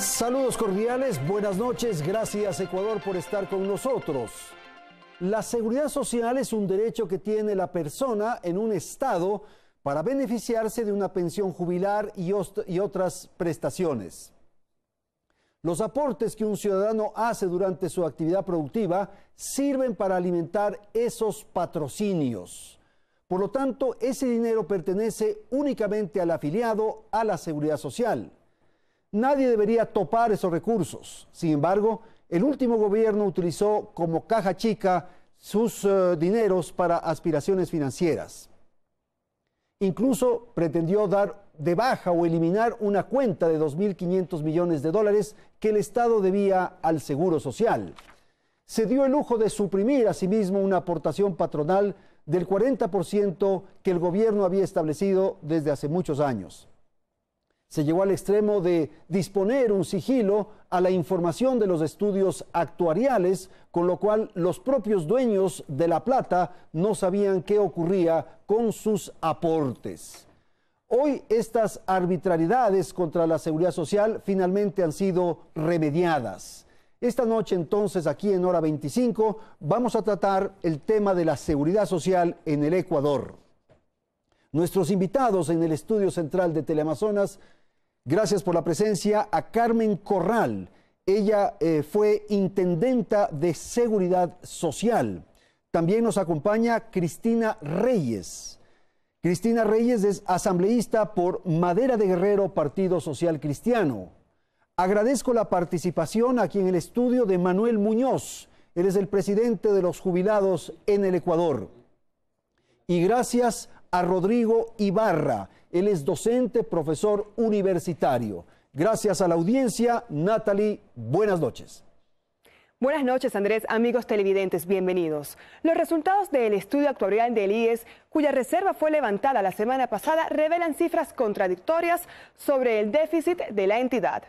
Saludos cordiales, buenas noches, gracias Ecuador por estar con nosotros. La seguridad social es un derecho que tiene la persona en un estado para beneficiarse de una pensión jubilar y otras prestaciones. Los aportes que un ciudadano hace durante su actividad productiva sirven para alimentar esos patrocinios. Por lo tanto, ese dinero pertenece únicamente al afiliado a la seguridad social. Nadie debería topar esos recursos. Sin embargo, el último gobierno utilizó como caja chica sus dineros para aspiraciones financieras. Incluso pretendió dar de baja o eliminar una cuenta de 2.500 millones de dólares que el Estado debía al Seguro Social. Se dio el lujo de suprimir asimismo una aportación patronal del 40% que el gobierno había establecido desde hace muchos años. Se llegó al extremo de disponer un sigilo a la información de los estudios actuariales, con lo cual los propios dueños de la plata no sabían qué ocurría con sus aportes. Hoy estas arbitrariedades contra la seguridad social finalmente han sido remediadas. Esta noche entonces aquí en Hora 25 vamos a tratar el tema de la seguridad social en el Ecuador. Nuestros invitados en el estudio central de Teleamazonas, gracias por la presencia a Carmen Corral. Ella fue intendenta de Seguridad Social. También nos acompaña Cristina Reyes. Cristina Reyes es asambleísta por Madera de Guerrero, Partido Social Cristiano. Agradezco la participación aquí en el estudio de Manuel Muñoz. Él es el presidente de los jubilados en el Ecuador. Y gracias a Rodrigo Ibarra. Él es docente, profesor universitario. Gracias a la audiencia. Natalie, buenas noches. Buenas noches, Andrés. Amigos televidentes, bienvenidos. Los resultados del estudio actuarial del IES, cuya reserva fue levantada la semana pasada, revelan cifras contradictorias sobre el déficit de la entidad.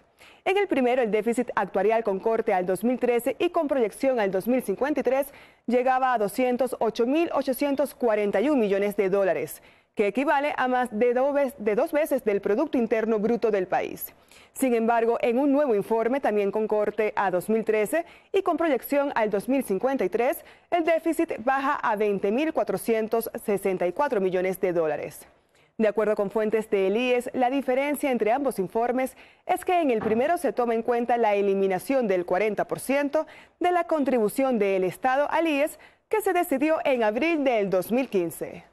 En el primero, el déficit actuarial con corte al 2013 y con proyección al 2053 llegaba a 208.841 millones de dólares, que equivale a más de dos veces del Producto Interno Bruto del país. Sin embargo, en un nuevo informe, también con corte a 2013 y con proyección al 2053, el déficit baja a 20.464 millones de dólares. De acuerdo con fuentes del IES, la diferencia entre ambos informes es que en el primero se toma en cuenta la eliminación del 40% de la contribución del Estado al IES que se decidió en abril del 2015.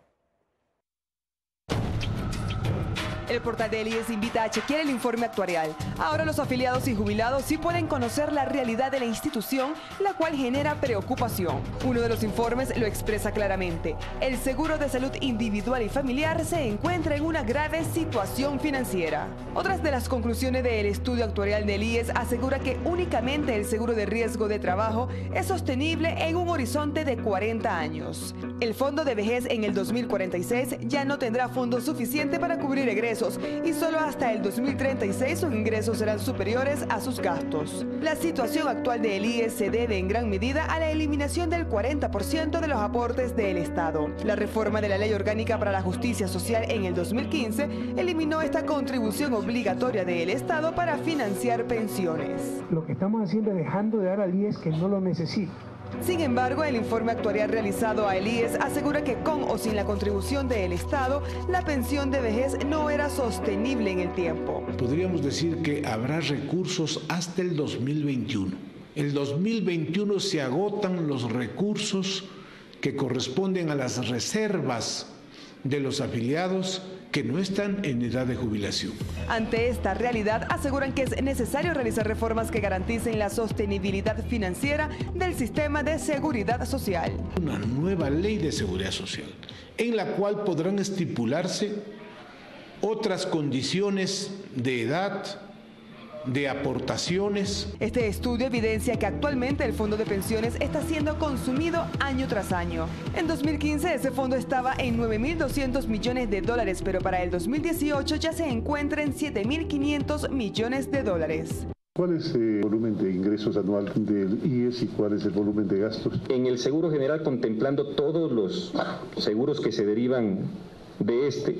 El portal del IES invita a chequear el informe actuarial. Ahora los afiliados y jubilados sí pueden conocer la realidad de la institución, la cual genera preocupación. Uno de los informes lo expresa claramente. El seguro de salud individual y familiar se encuentra en una grave situación financiera. Otras de las conclusiones del estudio actuarial del IES asegura que únicamente el seguro de riesgo de trabajo es sostenible en un horizonte de 40 años. El fondo de vejez en el 2046 ya no tendrá fondo suficiente para cubrir egresos y solo hasta el 2036 sus ingresos serán superiores a sus gastos. La situación actual del IES se debe en gran medida a la eliminación del 40% de los aportes del Estado. La reforma de la Ley Orgánica para la Justicia Social en el 2015 eliminó esta contribución obligatoria del Estado para financiar pensiones. Lo que estamos haciendo es dejando de dar al IES que no lo necesita. Sin embargo, el informe actuarial realizado a el IES asegura que con o sin la contribución del Estado, la pensión de vejez no era sostenible en el tiempo. Podríamos decir que habrá recursos hasta el 2021. El 2021 se agotan los recursos que corresponden a las reservas de los afiliados que no están en edad de jubilación. Ante esta realidad, aseguran que es necesario realizar reformas que garanticen la sostenibilidad financiera del sistema de seguridad social. Una nueva ley de seguridad social, en la cual podrán estipularse otras condiciones de edad, de aportaciones. Este estudio evidencia que actualmente el fondo de pensiones está siendo consumido año tras año. En 2015 ese fondo estaba en 9.200 millones de dólares, pero para el 2018 ya se encuentra en 7.500 millones de dólares. ¿Cuál es el volumen de ingresos anual del IES y cuál es el volumen de gastos? En el Seguro General, contemplando todos los seguros que se derivan de este,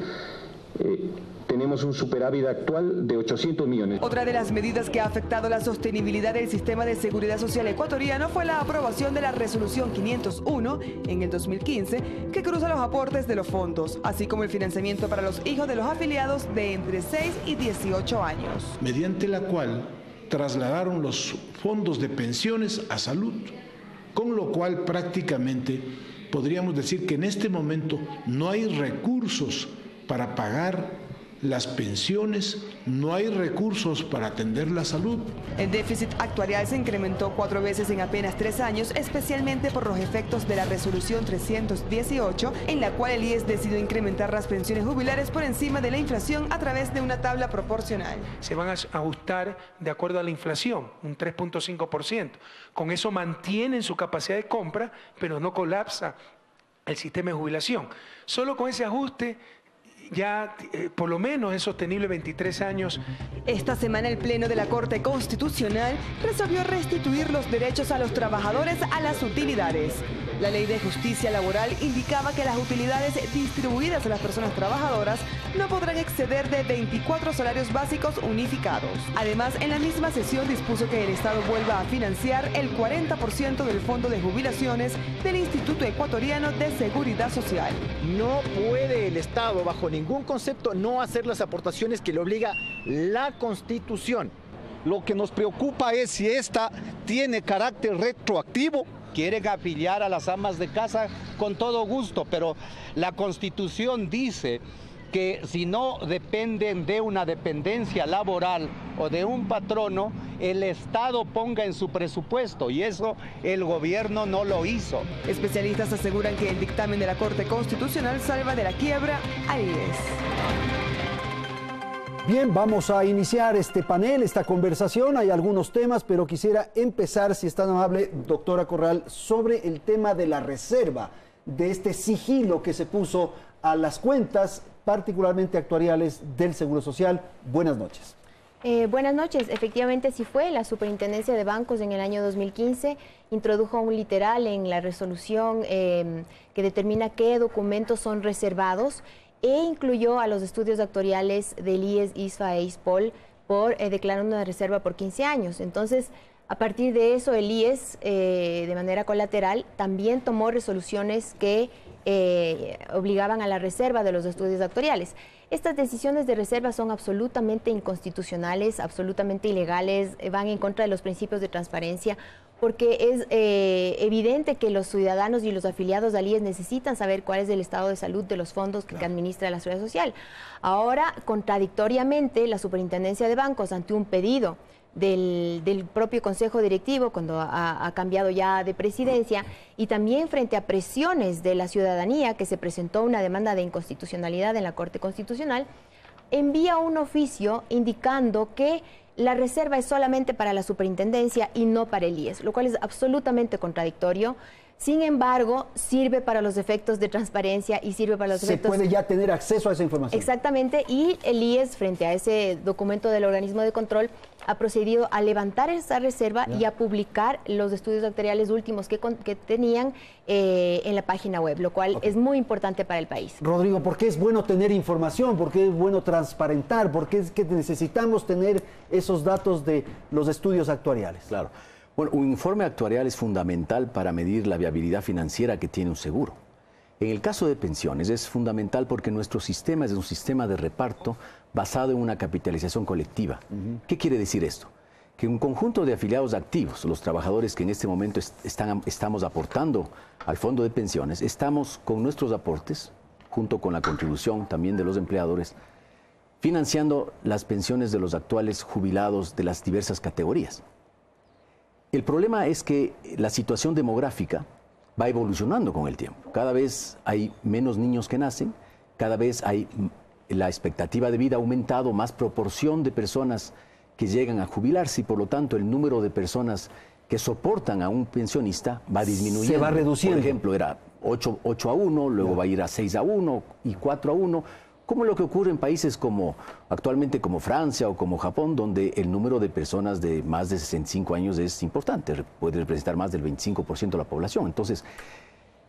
tenemos un superávit actual de 800 millones. Otra de las medidas que ha afectado la sostenibilidad del sistema de seguridad social ecuatoriano fue la aprobación de la resolución 501 en el 2015, que cruza los aportes de los fondos, así como el financiamiento para los hijos de los afiliados de entre 6 y 18 años. Mediante la cual trasladaron los fondos de pensiones a salud, con lo cual prácticamente podríamos decir que en este momento no hay recursos para pagar las pensiones, no hay recursos para atender la salud. El déficit actuarial se incrementó 4 veces en apenas 3 años, especialmente por los efectos de la resolución 318, en la cual el IES decidió incrementar las pensiones jubilares por encima de la inflación a través de una tabla proporcional. Se van a ajustar de acuerdo a la inflación, un 3.5%. Con eso mantienen su capacidad de compra, pero no colapsa el sistema de jubilación. Solo con ese ajuste ya por lo menos es sostenible 23 años. Esta semana el Pleno de la Corte Constitucional resolvió restituir los derechos a los trabajadores a las utilidades. La Ley de Justicia Laboral indicaba que las utilidades distribuidas a las personas trabajadoras no podrán exceder de 24 salarios básicos unificados. Además, en la misma sesión dispuso que el Estado vuelva a financiar el 40% del fondo de jubilaciones del Instituto Ecuatoriano de Seguridad Social. No puede el Estado, bajo ningún concepto, no hacer las aportaciones que le obliga la Constitución. Lo que nos preocupa es si esta tiene carácter retroactivo. Quieren afiliar a las amas de casa con todo gusto, pero la Constitución dice que si no dependen de una dependencia laboral o de un patrono, el Estado ponga en su presupuesto, y eso el gobierno no lo hizo. Especialistas aseguran que el dictamen de la Corte Constitucional salva de la quiebra al IES. Bien, vamos a iniciar este panel, esta conversación. Hay algunos temas, pero quisiera empezar, si es tan amable, doctora Corral, sobre el tema de la reserva, de este sigilo que se puso a las cuentas, particularmente actuariales del Seguro Social. Buenas noches. Buenas noches. Efectivamente, sí fue. La Superintendencia de Bancos en el año 2015 introdujo un literal en la resolución que determina qué documentos son reservados, e incluyó a los estudios actuariales del IES, ISFA e ISPOL por declarando una reserva por 15 años. Entonces, a partir de eso, el IES, de manera colateral, también tomó resoluciones que obligaban a la reserva de los estudios actuariales. Estas decisiones de reserva son absolutamente inconstitucionales, absolutamente ilegales, van en contra de los principios de transparencia, porque es evidente que los ciudadanos y los afiliados al IES necesitan saber cuál es el estado de salud de los fondos que administra la Seguridad Social. Ahora, contradictoriamente, la Superintendencia de Bancos, ante un pedido del propio Consejo Directivo, cuando ha cambiado ya de presidencia, y también frente a presiones de la ciudadanía, que se presentó una demanda de inconstitucionalidad en la Corte Constitucional, envía un oficio indicando que la reserva es solamente para la superintendencia y no para el IES, lo cual es absolutamente contradictorio. Sin embargo, sirve para los efectos de transparencia y sirve para los efectos... Se puede ya tener acceso a esa información. Exactamente, y el IES, frente a ese documento del organismo de control, ha procedido a levantar esa reserva y a publicar los estudios actuariales últimos que tenían en la página web, lo cual es muy importante para el país. Rodrigo, ¿por qué es bueno tener información? ¿Por qué es bueno transparentar? ¿Por qué es que necesitamos tener esos datos de los estudios actuariales? Claro. Bueno, un informe actuarial es fundamental para medir la viabilidad financiera que tiene un seguro. En el caso de pensiones es fundamental porque nuestro sistema es un sistema de reparto basado en una capitalización colectiva. ¿Qué quiere decir esto? Que un conjunto de afiliados activos, los trabajadores que en este momento estamos aportando al fondo de pensiones, estamos con nuestros aportes, junto con la contribución también de los empleadores, financiando las pensiones de los actuales jubilados de las diversas categorías. El problema es que la situación demográfica va evolucionando con el tiempo. Cada vez hay menos niños que nacen, cada vez la expectativa de vida ha aumentado, más proporción de personas que llegan a jubilarse y por lo tanto el número de personas que soportan a un pensionista va disminuyendo. Se va reduciendo. Por ejemplo, era 8-1, luego va a ir a 6-1 y 4-1. Como lo que ocurre en países actualmente como Francia o como Japón, donde el número de personas de más de 65 años es importante, puede representar más del 25% de la población. Entonces,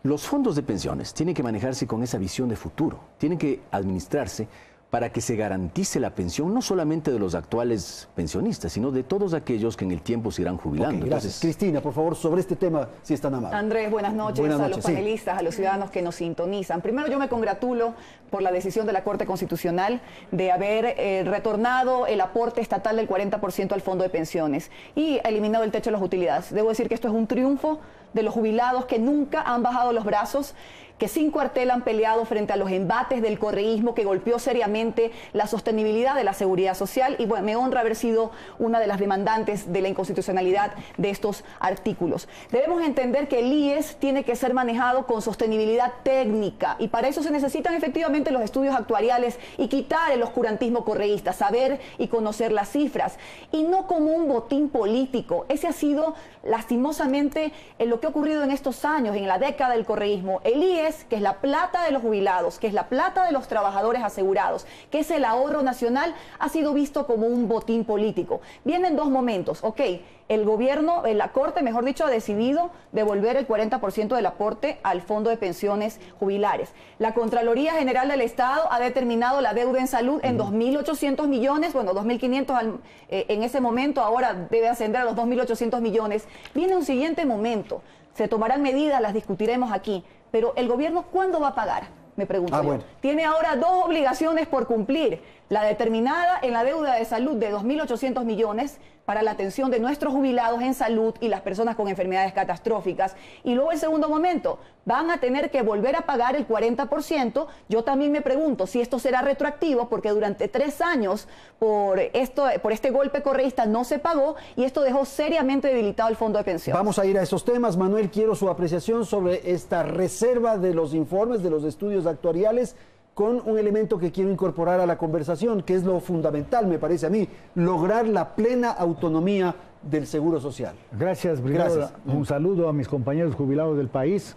los fondos de pensiones tienen que manejarse con esa visión de futuro, tienen que administrarse para que se garantice la pensión no solamente de los actuales pensionistas, sino de todos aquellos que en el tiempo se irán jubilando. Okay, gracias. Cristina, por favor, sobre este tema, si es tan amable. Andrés, buenas noches a los panelistas, a los ciudadanos que nos sintonizan. Primero, yo me congratulo por la decisión de la Corte Constitucional de haber retornado el aporte estatal del 40% al Fondo de Pensiones y eliminado el techo de las utilidades. Debo decir que esto es un triunfo de los jubilados que nunca han bajado los brazos, que sin cuartel han peleado frente a los embates del correísmo que golpeó seriamente la sostenibilidad de la seguridad social, y bueno, me honra haber sido una de las demandantes de la inconstitucionalidad de estos artículos. Debemos entender que el IES tiene que ser manejado con sostenibilidad técnica, y para eso se necesitan efectivamente los estudios actuariales y quitar el oscurantismo correísta, saber y conocer las cifras, y no como un botín político. Ese ha sido lastimosamente lo que ha ocurrido en estos años, en la década del correísmo. El IES, que es la plata de los jubilados, que es la plata de los trabajadores asegurados, que es el ahorro nacional, ha sido visto como un botín político. Vienen dos momentos. Ok, el gobierno, la Corte, mejor dicho, ha decidido devolver el 40% del aporte al Fondo de Pensiones Jubilares. La Contraloría General del Estado ha determinado la deuda en salud en 2.800 millones, bueno, 2.500 en ese momento, ahora debe ascender a los 2.800 millones. Viene un siguiente momento, se tomarán medidas, las discutiremos aquí, pero ¿el gobierno cuándo va a pagar? Me pregunto yo. Bueno. Tiene ahora dos obligaciones por cumplir. La determinada en la deuda de salud de 2.800 millones para la atención de nuestros jubilados en salud y las personas con enfermedades catastróficas. Y luego el segundo momento, van a tener que volver a pagar el 40%. Yo también me pregunto si esto será retroactivo, porque durante 3 años por este golpe correísta no se pagó, y esto dejó seriamente debilitado el Fondo de Pensiones. Vamos a ir a esos temas. Manuel, quiero su apreciación sobre esta reserva de los informes, de los estudios actuariales, con un elemento que quiero incorporar a la conversación, que es lo fundamental, me parece a mí, lograr la plena autonomía del Seguro Social. Gracias, Brigado. Gracias. Un saludo a mis compañeros jubilados del país.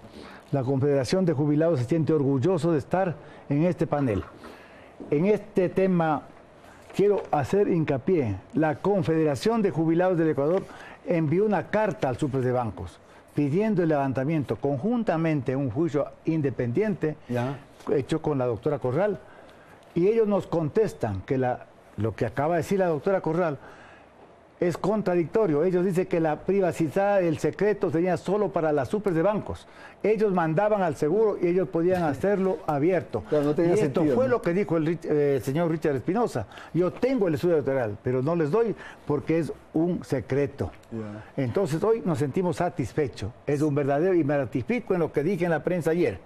La Confederación de Jubilados se siente orgulloso de estar en este panel. En este tema quiero hacer hincapié. La Confederación de Jubilados del Ecuador envió una carta al Supre de Bancos pidiendo el levantamiento conjuntamente un juicio independiente hecho con la doctora Corral, y ellos nos contestan que lo que acaba de decir la doctora Corral es contradictorio. Ellos dicen que la privacidad, el secreto tenía solo para las supers de bancos. Ellos mandaban al seguro y ellos podían hacerlo abierto. Claro, no y esto sentido, fue lo que dijo el señor Richard Espinosa. Yo tengo el estudio doctoral, pero no les doy porque es un secreto. Entonces hoy nos sentimos satisfechos. Es un verdadero, y me ratifico en lo que dije en la prensa ayer.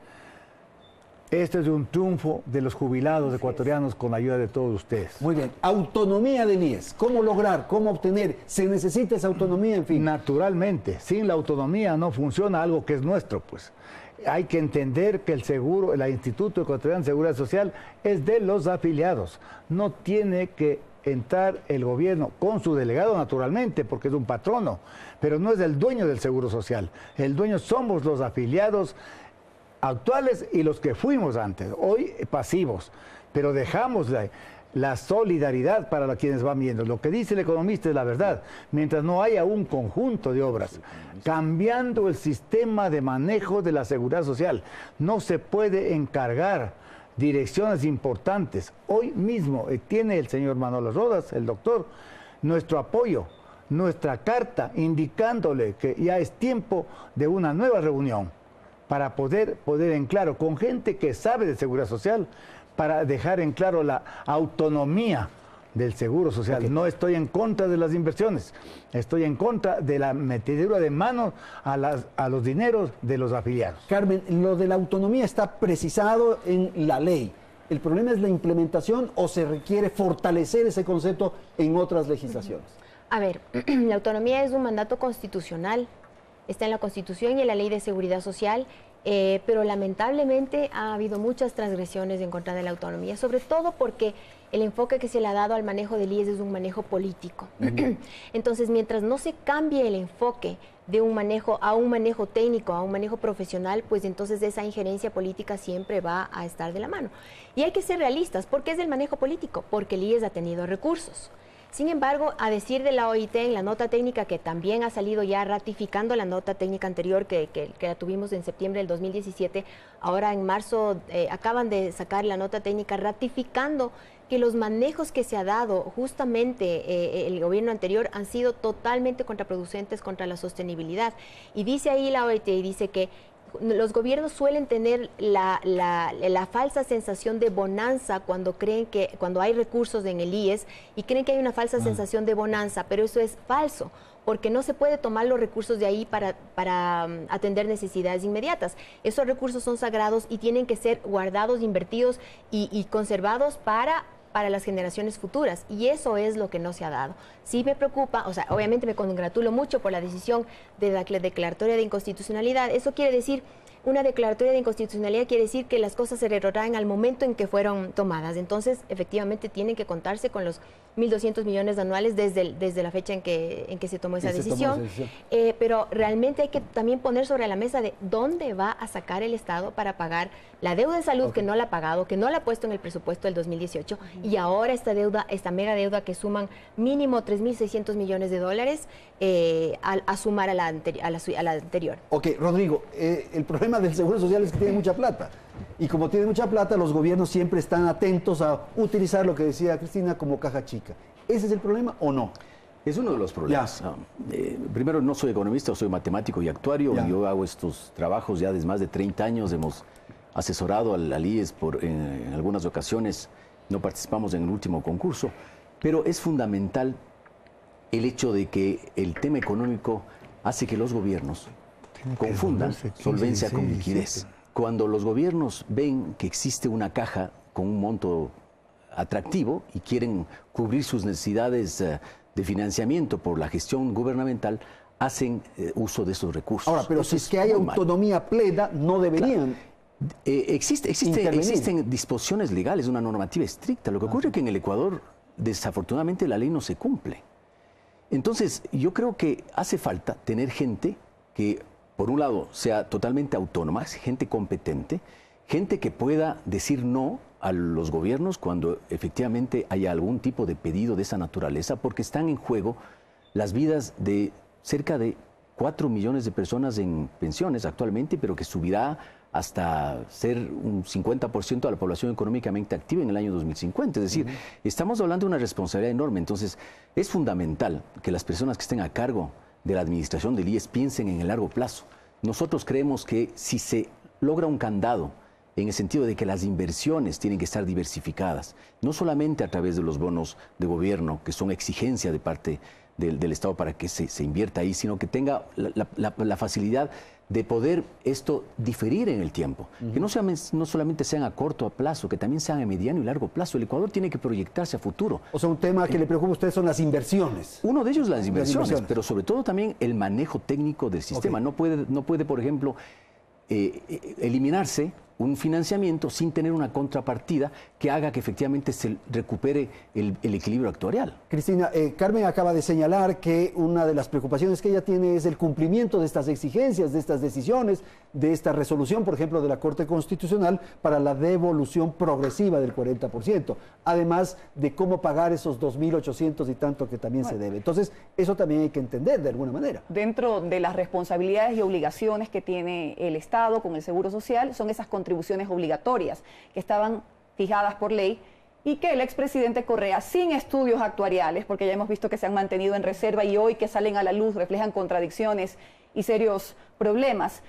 Este es un triunfo de los jubilados ecuatorianos con la ayuda de todos ustedes. Muy bien. Autonomía del IES. ¿Cómo lograr? ¿Cómo obtener? ¿Se necesita esa autonomía? En fin. Naturalmente. Sin la autonomía no funciona algo que es nuestro, pues. Hay que entender que el seguro, el Instituto Ecuatoriano de Seguridad Social es de los afiliados. No tiene que entrar el gobierno con su delegado, naturalmente, porque es un patrono, pero no es el dueño del Seguro Social. El dueño somos los afiliados actuales y los que fuimos antes, hoy pasivos, pero dejamos la solidaridad para quienes van viendo. Lo que dice el economista es la verdad. Mientras no haya un conjunto de obras cambiando el sistema de manejo de la seguridad social, no se puede encargar direcciones importantes. Hoy mismo tiene el señor Manolo Rodas, el doctor, nuestro apoyo, nuestra carta indicándole que ya es tiempo de una nueva reunión para poder en claro, con gente que sabe de seguridad social, para dejar en claro la autonomía del Seguro Social. Okay. No estoy en contra de las inversiones, estoy en contra de la metedura de mano a los dineros de los afiliados. Carmen, lo de la autonomía está precisado en la ley. ¿El problema es la implementación o se requiere fortalecer ese concepto en otras legislaciones? A ver, la autonomía es un mandato constitucional. Está en la Constitución y en la Ley de Seguridad Social, pero lamentablemente ha habido muchas transgresiones en contra de la autonomía, sobre todo porque el enfoque que se le ha dado al manejo del IES es un manejo político. Entonces, mientras no se cambie el enfoque de un manejo a un manejo técnico, a un manejo profesional, pues entonces esa injerencia política siempre va a estar de la mano. Y hay que ser realistas. ¿Por qué es el manejo político? Porque el IES ha tenido recursos. Sin embargo, a decir de la OIT, en la nota técnica que también ha salido ya ratificando la nota técnica anterior que la tuvimos en septiembre del 2017, ahora en marzo acaban de sacar la nota técnica ratificando que los manejos que se ha dado justamente el gobierno anterior han sido totalmente contraproducentes contra la sostenibilidad. Y dice ahí la OIT, dice que los gobiernos suelen tener la falsa sensación de bonanza cuando hay recursos en el IES y creen que hay una falsa sensación de bonanza, pero eso es falso, porque no se puede tomar los recursos de ahí para atender necesidades inmediatas. Esos recursos son sagrados y tienen que ser guardados, invertidos y conservados para las generaciones futuras, y eso es lo que no se ha dado. Sí me preocupa, o sea, obviamente me congratulo mucho por la decisión de la declaratoria de inconstitucionalidad. Eso quiere decir, una declaratoria de inconstitucionalidad quiere decir que las cosas se retrotraen al momento en que fueron tomadas. Entonces, efectivamente, tienen que contarse con los 1.200 millones anuales desde la fecha en que se tomó esa decisión. Pero realmente hay que también poner sobre la mesa de dónde va a sacar el Estado para pagar la deuda de salud que no la ha pagado, que no la ha puesto en el presupuesto del 2018, y ahora esta deuda, esta mega deuda que suman mínimo 3.600 millones de dólares a sumar a la anterior. Ok, Rodrigo, el problema del Seguro Social es que tiene mucha plata. Y como tiene mucha plata, los gobiernos siempre están atentos a utilizar lo que decía Cristina como caja chica. ¿Ese es el problema o no? Es uno de los problemas. Primero, no soy economista, soy matemático y actuario. Yo hago estos trabajos ya desde más de 30 años. Hemos asesorado al IES en algunas ocasiones. No participamos en el último concurso. Pero es fundamental el hecho de que el tema económico hace que los gobiernos confundan solvencia con liquidez. Cuando los gobiernos ven que existe una caja con un monto atractivo y quieren cubrir sus necesidades de financiamiento por la gestión gubernamental, hacen uso de esos recursos. Ahora, pero si es que hay autonomía plena, no deberían. Existen disposiciones legales, una normativa estricta. Lo que ocurre es que en el Ecuador, desafortunadamente, la ley no se cumple. Entonces, yo creo que hace falta tener gente que, por un lado, sea totalmente autónoma, gente competente, gente que pueda decir no a los gobiernos cuando efectivamente haya algún tipo de pedido de esa naturaleza, porque están en juego las vidas de cerca de 4 millones de personas en pensiones actualmente, pero que subirá hasta ser un 50% de la población económicamente activa en el año 2050. Es decir, estamos hablando de una responsabilidad enorme. Entonces, es fundamental que las personas que estén a cargo de la administración del IES piensen en el largo plazo. Nosotros creemos que si se logra un candado en el sentido de que las inversiones tienen que estar diversificadas, no solamente a través de los bonos de gobierno, que son exigencia de parte del Estado para que se invierta ahí, sino que tenga la facilidad de poder esto diferir en el tiempo, que no solamente sean a corto plazo, que también sean a mediano y largo plazo. El Ecuador tiene que proyectarse a futuro. O sea, un tema que le preocupa a ustedes son las inversiones. Uno de ellos las inversiones, pero sobre todo también el manejo técnico del sistema. No puede, por ejemplo, eliminarse un financiamiento sin tener una contrapartida que haga que efectivamente se recupere el equilibrio actuarial. Cristina, Carmen acaba de señalar que una de las preocupaciones que ella tiene es el cumplimiento de estas exigencias, de estas decisiones, de esta resolución, por ejemplo, de la Corte Constitucional para la devolución progresiva del 40%, además de cómo pagar esos 2.800 y tanto que también se debe. Entonces, eso también hay que entender de alguna manera. Dentro de las responsabilidades y obligaciones que tiene el Estado con el Seguro Social, son esas contribuciones obligatorias que estaban fijadas por ley y que el expresidente Correa, sin estudios actuariales, porque ya hemos visto que se han mantenido en reserva y hoy que salen a la luz reflejan contradicciones y serios problemas,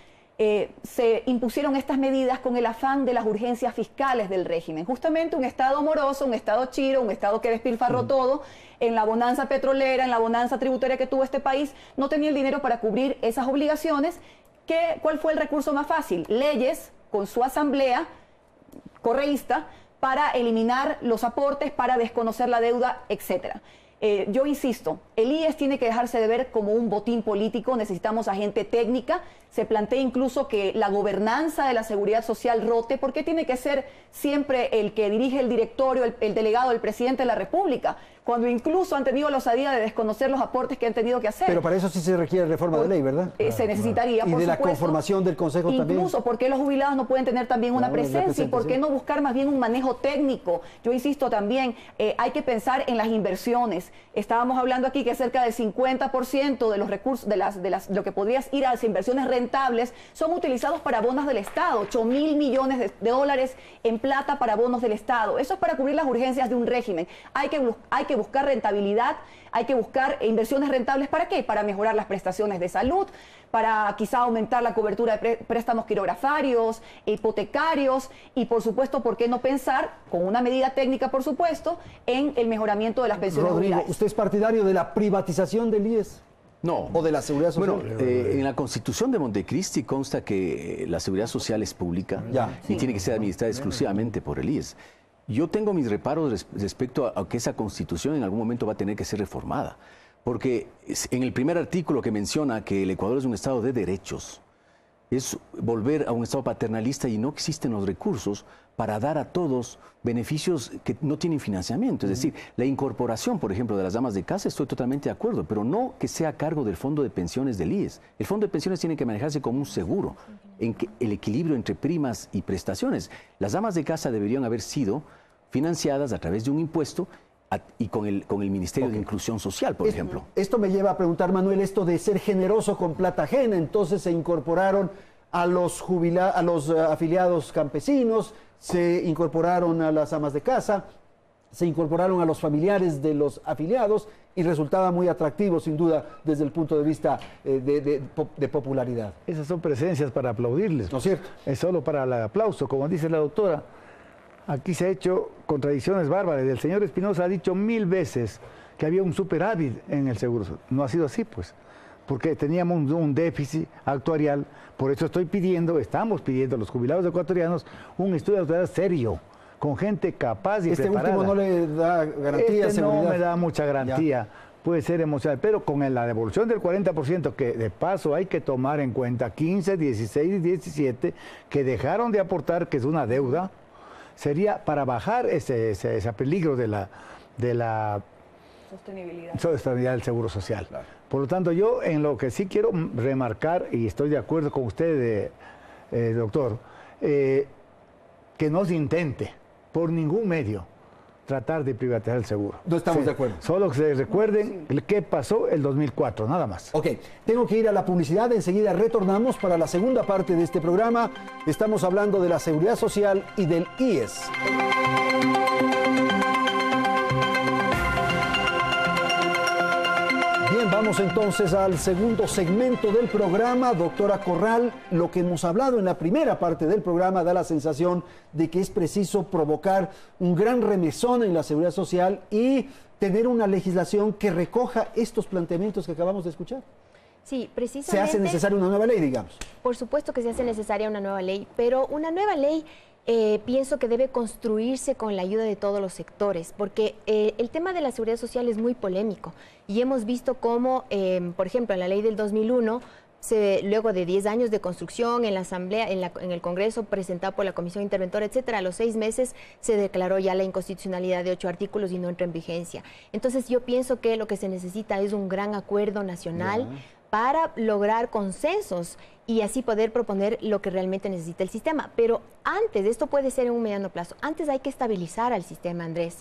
se impusieron estas medidas con el afán de las urgencias fiscales del régimen. Justamente un Estado moroso, un Estado chiro, un Estado que despilfarró todo en la bonanza petrolera, en la bonanza tributaria que tuvo este país, no tenía el dinero para cubrir esas obligaciones. ¿Cuál fue el recurso más fácil? Leyes con su asamblea correísta para eliminar los aportes, para desconocer la deuda, etcétera. Yo insisto, el IES tiene que dejarse de ver como un botín político, necesitamos a gente técnica, se plantea incluso que la gobernanza de la seguridad social rote, ¿por qué tiene que ser siempre el que dirige el directorio, el delegado, el presidente de la República? cuando incluso han tenido la osadía de desconocer los aportes que han tenido que hacer. Pero para eso sí se requiere reforma de ley, ¿verdad? Se necesitaría, y por de la supuesto, conformación del Consejo también. Incluso, ¿por qué los jubilados no pueden tener también una presencia? ¿Y por qué no buscar más bien un manejo técnico? Yo insisto también, hay que pensar en las inversiones. Estábamos hablando aquí que cerca del 50% de los recursos, lo que podrías ir a las inversiones rentables, son utilizados para bonos del Estado. 8.000 millones de dólares en plata para bonos del Estado. Eso es para cubrir las urgencias de un régimen. Hay que buscar rentabilidad, hay que buscar inversiones rentables. ¿Para qué? Para mejorar las prestaciones de salud, para quizá aumentar la cobertura de préstamos quirografarios, hipotecarios y, por supuesto, ¿por qué no pensar, con una medida técnica, por supuesto, en el mejoramiento de las pensiones Rodrigo, ¿usted es partidario de la privatización del IES? No. ¿O de la seguridad social? Bueno, en la Constitución de Montecristi consta que la seguridad social es pública y tiene que ser administrada exclusivamente por el IES. Yo tengo mis reparos respecto a que esa Constitución en algún momento va a tener que ser reformada. Porque en el primer artículo que menciona que el Ecuador es un Estado de derechos, es volver a un Estado paternalista y no existen los recursos para dar a todos beneficios que no tienen financiamiento. Es decir, la incorporación, por ejemplo, de las damas de casa, estoy totalmente de acuerdo, pero no que sea a cargo del Fondo de Pensiones del IES. El Fondo de Pensiones tiene que manejarse como un seguro, en que el equilibrio entre primas y prestaciones. Las damas de casa deberían haber sido financiadas a través de un impuesto y con el Ministerio de Inclusión Social, por ejemplo. Esto me lleva a preguntar, Manuel, esto de ser generoso con plata ajena. Entonces se incorporaron a los afiliados campesinos, se incorporaron a las amas de casa, se incorporaron a los familiares de los afiliados y resultaba muy atractivo, sin duda, desde el punto de vista de popularidad. Esas son presencias para aplaudirles. ¿No es cierto? Es solo para el aplauso, como dice la doctora. Aquí se ha hecho contradicciones bárbaras. El señor Espinosa ha dicho 1000 veces que había un superávit en el seguro. No ha sido así, pues, porque teníamos un déficit actuarial. Por eso estamos pidiendo a los jubilados ecuatorianos un estudio actuarial serio, con gente capaz y preparada. Último no le da garantía, seguridad. No me da mucha garantía. Puede ser emocional, pero con la devolución del 40%, que de paso hay que tomar en cuenta 15, 16 y 17, que dejaron de aportar, que es una deuda, sería para bajar ese peligro de la sostenibilidad del seguro social. Claro. Por lo tanto, yo en lo que sí quiero remarcar, y estoy de acuerdo con usted, doctor, que no se intente por ningún medio tratar de privatizar el seguro. No estamos de acuerdo. Solo que se recuerden qué pasó el 2004, nada más. Ok, tengo que ir a la publicidad, enseguida retornamos para la segunda parte de este programa. Estamos hablando de la seguridad social y del IES. Bien, vamos entonces al segundo segmento del programa. Doctora Corral, lo que hemos hablado en la primera parte del programa da la sensación de que es preciso provocar un gran remesón en la seguridad social y tener una legislación que recoja estos planteamientos que acabamos de escuchar. Sí, precisamente. ¿Se hace necesaria una nueva ley, digamos? Por supuesto que se hace necesaria una nueva ley, pero una nueva ley pienso que debe construirse con la ayuda de todos los sectores, porque el tema de la seguridad social es muy polémico y hemos visto cómo, por ejemplo, en la ley del 2001, luego de 10 años de construcción en la Asamblea, en el Congreso, presentado por la Comisión Interventora, etcétera, a los 6 meses se declaró ya la inconstitucionalidad de 8 artículos y no entra en vigencia. Entonces yo pienso que lo que se necesita es un gran acuerdo nacional para lograr consensos y así poder proponer lo que realmente necesita el sistema. Pero antes, esto puede ser en un mediano plazo, antes hay que estabilizar al sistema, Andrés.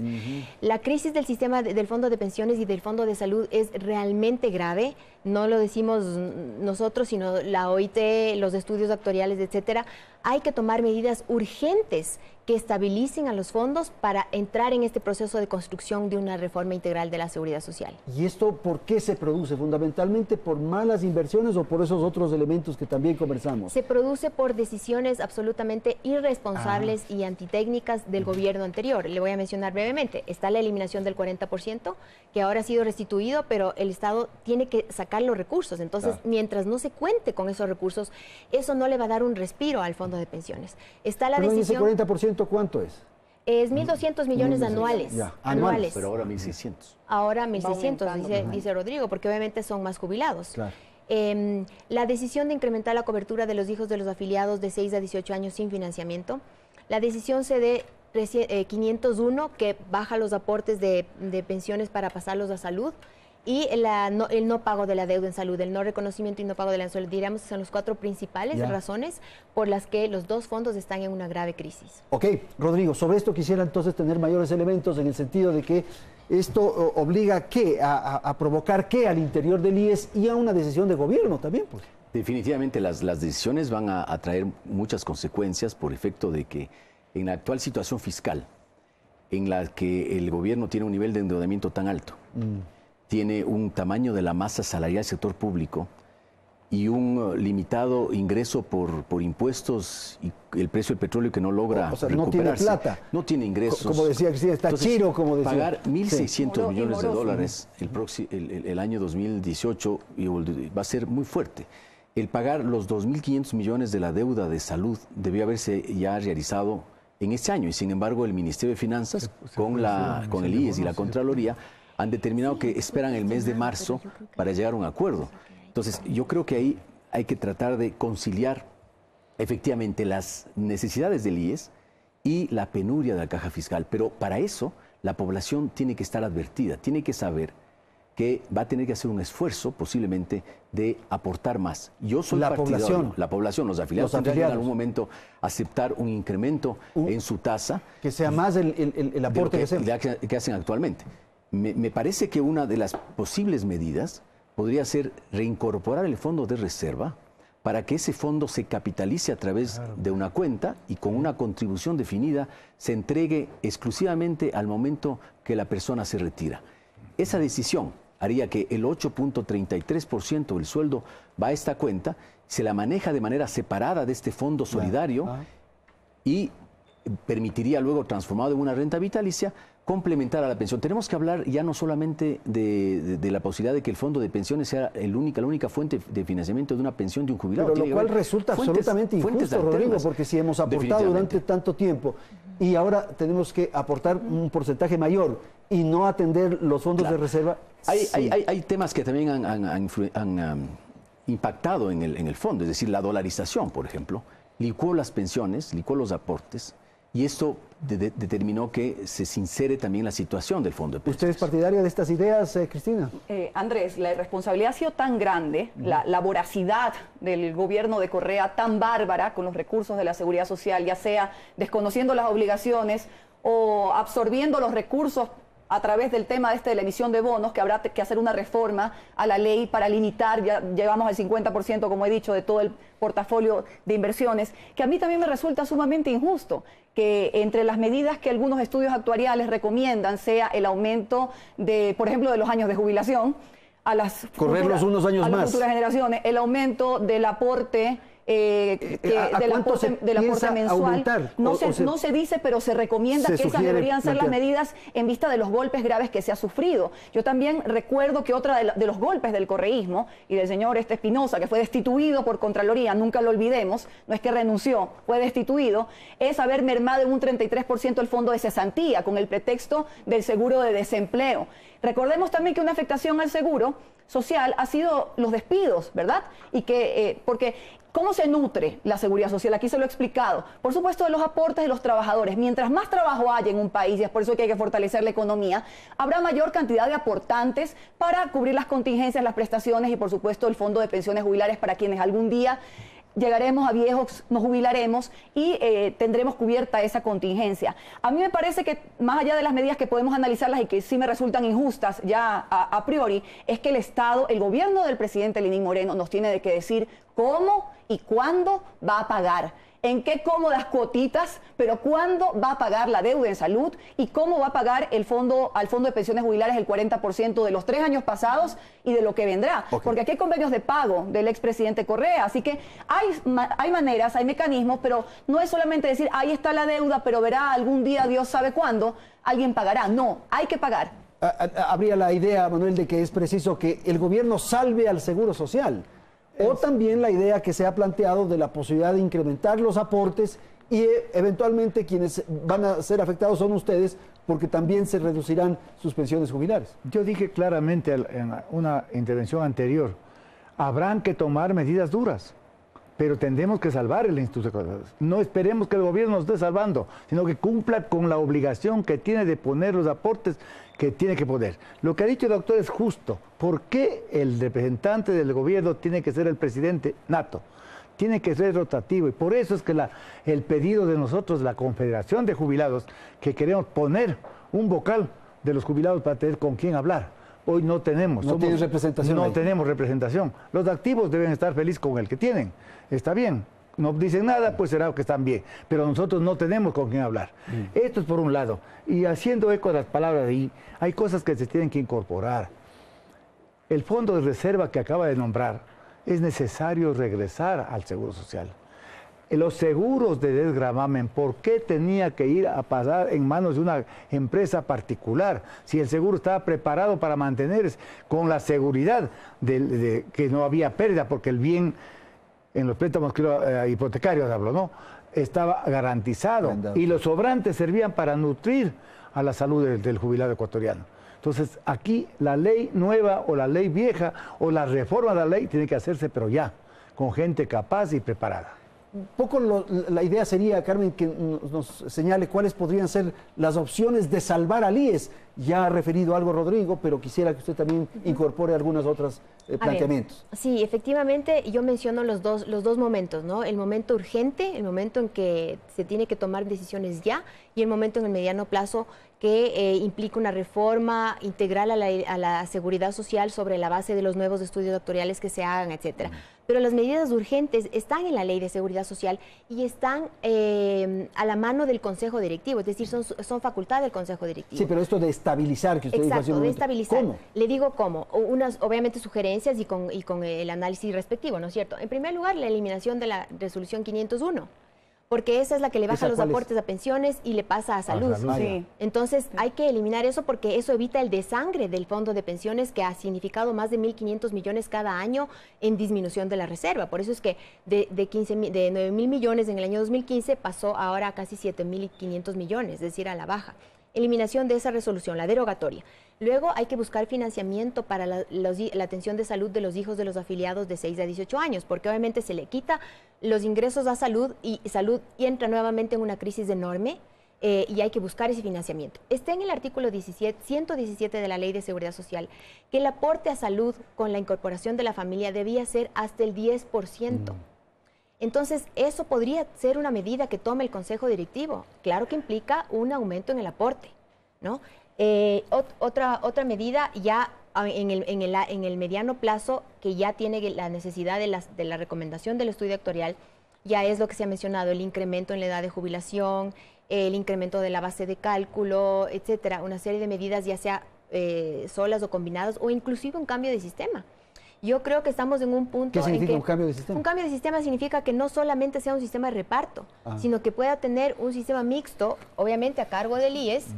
La crisis del sistema del Fondo de Pensiones y del Fondo de Salud es realmente grave, no lo decimos nosotros, sino la OIT, los estudios actuariales, etcétera. Hay que tomar medidas urgentes que estabilicen a los fondos para entrar en este proceso de construcción de una reforma integral de la seguridad social. ¿Y esto por qué se produce? ¿Fundamentalmente por malas inversiones o por esos otros elementos que también conversamos? Se produce por decisiones absolutamente irresponsables y antitécnicas del gobierno anterior. Le voy a mencionar brevemente. Está la eliminación del 40%, que ahora ha sido restituido, pero el Estado tiene que sacar los recursos. Entonces, mientras no se cuente con esos recursos, eso no le va a dar un respiro al Fondo de Pensiones. Está la decisión... ¿Ese 40% cuánto es? Es 1.200 millones anuales. Anuales. Pero ahora 1.600. Ahora 1.600, dice Rodrigo, porque obviamente son más jubilados. Claro. La decisión de incrementar la cobertura de los hijos de los afiliados de 6 a 18 años sin financiamiento. La decisión 501, que baja los aportes de pensiones para pasarlos a salud, y el no pago de la deuda en salud, el no reconocimiento y no pago de la salud. Diríamos que son las 4 principales razones por las que los dos fondos están en una grave crisis. Ok, Rodrigo, sobre esto quisiera entonces tener mayores elementos en el sentido de que esto obliga ¿a qué? A provocar ¿qué? Al interior del IES y a una decisión de gobierno también, pues. Definitivamente las decisiones van a traer muchas consecuencias por efecto de que en la actual situación fiscal, en la que el gobierno tiene un nivel de endeudamiento tan alto, tiene un tamaño de la masa salarial del sector público y un limitado ingreso por impuestos y el precio del petróleo que no logra recuperarse. No tiene plata. No tiene ingresos. Como decía Cristina, está chiro, como decía. Pagar 1.600 millones de dólares el año 2018 va a ser muy fuerte. El pagar los 2.500 millones de la deuda de salud debió haberse ya realizado en este año y sin embargo el Ministerio de Finanzas con el IES y la Contraloría han determinado que esperan el mes de marzo para llegar a un acuerdo. Entonces yo creo que ahí hay que tratar de conciliar efectivamente las necesidades del IES y la penuria de la caja fiscal, pero para eso la población tiene que estar advertida, tiene que saber que va a tener que hacer un esfuerzo posiblemente de aportar más. Yo soy partidario, la población, los afiliados tendrán que en algún momento aceptar un incremento en su tasa. Que sea más el aporte que hacen actualmente. Me parece que una de las posibles medidas podría ser reincorporar el fondo de reserva para que ese fondo se capitalice a través de una cuenta y con una contribución definida se entregue exclusivamente al momento que la persona se retira. Esa decisión haría que el 8.33% del sueldo va a esta cuenta, se la maneja de manera separada de este fondo solidario y permitiría luego, transformado en una renta vitalicia, complementar a la pensión. Tenemos que hablar ya no solamente de la posibilidad de que el fondo de pensiones sea la única fuente de financiamiento de una pensión de un jubilado. Pero lo cual resulta absolutamente injusto, Rodrigo, porque si hemos aportado durante tanto tiempo y ahora tenemos que aportar un porcentaje mayor y no atender los fondos de reserva. Hay temas que también han impactado en el fondo, es decir, la dolarización, por ejemplo, licuó las pensiones, licuó los aportes, y esto determinó que se sincere también la situación del fondo de pensiones. ¿Usted es partidaria de estas ideas, Cristina? Andrés, la irresponsabilidad ha sido tan grande, la voracidad del gobierno de Correa tan bárbara con los recursos de la seguridad social, ya sea desconociendo las obligaciones o absorbiendo los recursos a través del tema de la emisión de bonos, que habrá que hacer una reforma a la ley para limitar, ya llegamos al 50%, como he dicho, de todo el portafolio de inversiones, que a mí también me resulta sumamente injusto que entre las medidas que algunos estudios actuariales recomiendan sea el aumento de, por ejemplo, de los años de jubilación a las correrlos unos años más, futuras generaciones, el aumento del aporte del aporte mensual. No se dice, pero se recomienda que esas deberían ser las medidas en vista de los golpes graves que se ha sufrido. Yo también recuerdo que otra de los golpes del correísmo y del señor Espinosa, que fue destituido por Contraloría, nunca lo olvidemos, no es que renunció, fue destituido, es haber mermado en un 33% el fondo de cesantía con el pretexto del seguro de desempleo. Recordemos también que una afectación al seguro social ha sido los despidos, ¿verdad? Y que, porque ¿cómo se nutre la seguridad social? Aquí se lo he explicado. Por supuesto, de los aportes de los trabajadores. Mientras más trabajo haya en un país, y es por eso que hay que fortalecer la economía, habrá mayor cantidad de aportantes para cubrir las contingencias, las prestaciones y, por supuesto, el fondo de pensiones jubilares para quienes algún día llegaremos a viejos, nos jubilaremos y tendremos cubierta esa contingencia. A mí me parece que más allá de las medidas que podemos analizarlas y que sí me resultan injustas ya a priori, es que el Estado, el gobierno del presidente Lenín Moreno nos tiene que decir cómo y cuándo va a pagar. En qué cómodas cuotitas, pero cuándo va a pagar la deuda en salud y cómo va a pagar al fondo de pensiones jubilares el 40% de los 3 años pasados y de lo que vendrá. Porque aquí hay convenios de pago del expresidente Correa, así que hay maneras, hay mecanismos, pero no es solamente decir, ahí está la deuda, pero verá algún día, Dios sabe cuándo, alguien pagará. No, hay que pagar. Habría la idea, Manuel, de que es preciso que el gobierno salve al Seguro Social. O también la idea que se ha planteado de la posibilidad de incrementar los aportes y eventualmente quienes van a ser afectados son ustedes porque también se reducirán sus pensiones jubilares. Yo dije claramente en una intervención anterior, habrán que tomar medidas duras, pero tendremos que salvar el Instituto Ecuatoriano. No esperemos que el gobierno nos esté salvando, sino que cumpla con la obligación que tiene de poner los aportes que tiene que poner. Lo que ha dicho el doctor es justo. ¿Por qué el representante del gobierno tiene que ser el presidente nato? Tiene que ser rotativo, y por eso es que el pedido de nosotros, la Confederación de Jubilados, que queremos poner un vocal de los jubilados para tener con quién hablar. Hoy no tenemos. No tienen representación. No tenemos representación. Los activos deben estar felices con el que tienen. Está bien. No dicen nada, pues será que están bien. Pero nosotros no tenemos con quién hablar. Esto es por un lado. Y haciendo eco de las palabras de ahí, hay cosas que se tienen que incorporar. El fondo de reserva que acaba de nombrar, es necesario regresar al Seguro Social. Los seguros de desgravamen, ¿por qué tenía que ir a pasar en manos de una empresa particular? Si el seguro estaba preparado para mantenerse con la seguridad de que no había pérdida, porque el bien en los préstamos hipotecarios, hablo, ¿no? Estaba garantizado y los sobrantes servían para nutrir a la salud del jubilado ecuatoriano. Entonces, aquí la ley nueva o la ley vieja o la reforma de la ley tiene que hacerse, pero ya, con gente capaz y preparada. Un poco la idea sería, Carmen, que nos señale cuáles podrían ser las opciones de salvar al IES. Ya ha referido algo Rodrigo, pero quisiera que usted también incorpore algunos otros planteamientos. Sí, efectivamente, yo menciono los dos momentos, ¿no? El momento urgente, el momento en que se tiene que tomar decisiones ya, y el momento en el mediano plazo que implica una reforma integral a la seguridad social sobre la base de los nuevos estudios doctorales que se hagan, etcétera. Pero las medidas urgentes están en la Ley de Seguridad Social y están a la mano del Consejo Directivo, es decir, son facultad del Consejo Directivo. Sí, pero esto de estabilizar, que usted dijo hace un momento. De estabilizar. ¿Cómo? Le digo cómo. Unas, obviamente, sugerencias y con el análisis respectivo, ¿no es cierto? En primer lugar, la eliminación de la resolución 501. Porque esa es la que le baja los aportes a pensiones y le pasa a salud. Sí. Entonces hay que eliminar eso porque eso evita el desangre del fondo de pensiones, que ha significado más de 1.500 millones cada año en disminución de la reserva. Por eso es que de 9.000 millones en el año 2015 pasó ahora a casi 7.500 millones, es decir, a la baja. Eliminación de esa resolución, la derogatoria. Luego hay que buscar financiamiento para la atención de salud de los hijos de los afiliados de 6 a 18 años, porque obviamente se le quita los ingresos a salud y entra nuevamente en una crisis enorme y hay que buscar ese financiamiento. Está en el artículo 117 de la Ley de Seguridad Social que el aporte a salud con la incorporación de la familia debía ser hasta el 10%. Entonces, eso podría ser una medida que tome el Consejo Directivo. Claro que implica un aumento en el aporte, ¿no? Otra medida ya en el mediano plazo, que ya tiene la necesidad de la recomendación del estudio actuarial, ya es lo que se ha mencionado, el incremento en la edad de jubilación, el incremento de la base de cálculo, etcétera, una serie de medidas ya sea solas o combinadas, o inclusive un cambio de sistema. Yo creo que estamos en un punto ¿Qué significa en que un cambio de sistema? Un cambio de sistema significa que no solamente sea un sistema de reparto, sino que pueda tener un sistema mixto, obviamente a cargo del IES,